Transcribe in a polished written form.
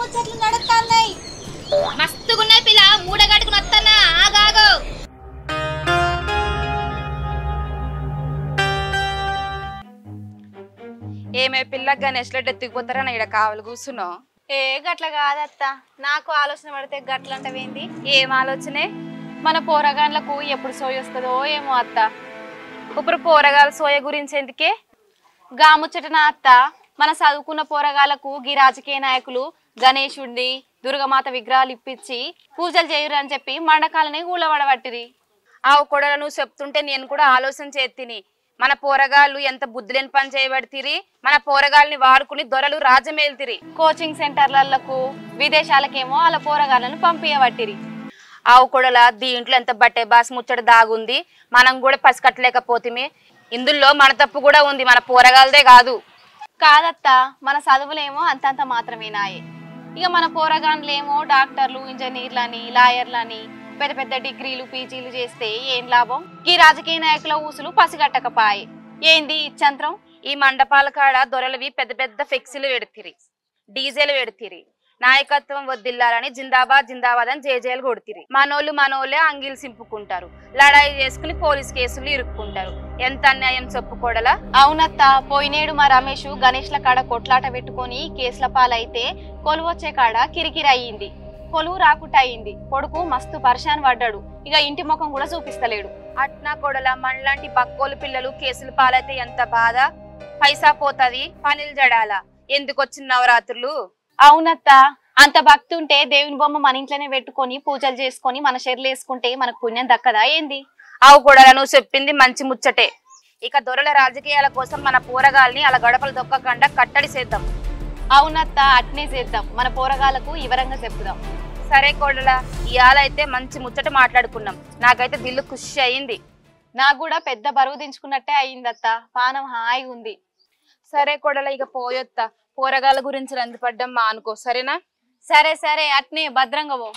ముచ్చట్లు నడుస్తున్నాయి. మస్తుగున్నాయి పిల్ల, మూడగట్టుకుని వస్తానా ఆగాగు. ఏమే పిల్ల గణేష్ లెడ్ ఎత్తుకుపోతారా నా ఇక్కడ కావాలి కూర్చున్నావు? ఏ గట్ల కాదత్త, నాకు ఆలోచన పడితే గట్లంటవేంది? ఏం ఆలోచనే? మన పోరగాన్లకు ఎప్పుడు సోయ వస్తుందో ఏమో అత్త. ఇప్పుడు పోరగాల సోయ గురించి ఎందుకే? గాముచ్చటన అత్త, మన చదువుకున్న పోరగాళ్లకు గీ రాజకీయ నాయకులు గణేశుడిని దుర్గమాత విగ్రహాలు ఇప్పించి పూజలు చేయరు అని చెప్పి మండకాలని ఊళ్ళవడబట్టిరి. ఆ కొడల నువ్వు చెప్తుంటే నేను కూడా ఆలోచన చేతిని. మన పోరగాళ్ళు ఎంత బుద్ధి లేని పని చేయబడితిరి. మన పోరగాళ్ళని వాడుకుని దొరలు రాజమేల్తిరి. కోచింగ్ సెంటర్లకు విదేశాలకేమో వాళ్ళ పోరగాళ్ళను పంపించబట్టిరి. ఆవు కొడల దీంట్లో ఎంత బట్టే బాస్ ముచ్చట దాగుంది. మనం కూడా పసికట్టలేకపోతే ఇందులో మన తప్పు కూడా ఉంది, మన పోరగాలదే కాదు. కాదత్త, మన చదువులేమో అంతంత మాత్రమేనాయే. ఇక మన పోరగాన్లేమో డాక్టర్లు, ఇంజనీర్లని, లాయర్లని పెద్ద పెద్ద డిగ్రీలు, పీజీలు చేస్తే ఏం లాభం? ఈ రాజకీయ నాయకుల ఊసులు పసిగట్టకపాయే. ఏంది ఇచ్చంత్రం? ఈ మండపాల కాడ దొరలవి పెద్ద పెద్ద ఫ్లెక్సీలు పెడతిరి, డీజేలు పెడతిరి. నాయకత్వం వద్దిల్లాలని జిందాబాద్ జిందాబాద్ అని జేజేలు కొడుతిరి. మనోళ్ళే అంగీలు సింపుకుంటారు, లడాయి చేసుకుని పోలీస్ కేసులు ఇరుక్కుంటారు. ఎంత అన్యాయం చెప్పుకోడలా? అవునత్త, పోయినేడు మా రమేష్ గణేష్ల కాడ కొట్లాట పెట్టుకొని కేసుల పాలైతే కొలువొచ్చే కాడ కిరికిరి అయ్యింది. కొలువు రాకుట అయింది. కొడుకు మస్తు పరిశాన్ పడ్డాడు. ఇక ఇంటి ముఖం కూడా చూపిస్తలేడు. అట్నా కొడల మనలాంటి బక్కోలు పిల్లలు కేసులు పాలైతే ఎంత బాధ. పైసా పోతది, పనులు జడాల. ఎందుకు వచ్చిన నవరాత్రులు? అవునత్త, అంత భక్తి ఉంటే దేవుని బొమ్మ మన ఇంట్లోనే పెట్టుకొని పూజలు చేసుకొని మన షెర్లు వేసుకుంటే మనకు పుణ్యం దక్కదా ఏంది? అవు కూడా నువ్వు చెప్పింది మంచి ముచ్చటే. ఇక దొరల రాజకీయాల కోసం మన పోరగాల్ని అలా గడపలు దొక్కకుండా కట్టడి చేద్దాం. అవునత్త, అట్నే చేద్దాం. మన పోరగాళ్లకు వివరంగా చెప్పుదాం. సరే కోడలా, ఇయాలైతే మంచి ముచ్చట మాట్లాడుకున్నాం. నాకైతే దిల్లు ఖుషి అయింది. నాకు కూడా పెద్ద బరువు దించుకున్నట్టే అయిందత్త. పానం హాయిగా ఉంది. సరే కోడల, ఇక పోయొత్తా. పోరగాళ్ళ గురించి రందిపడ్డం మా అనుకో, సరేనా? సరే సరే, అట్నే భద్రంగా పో.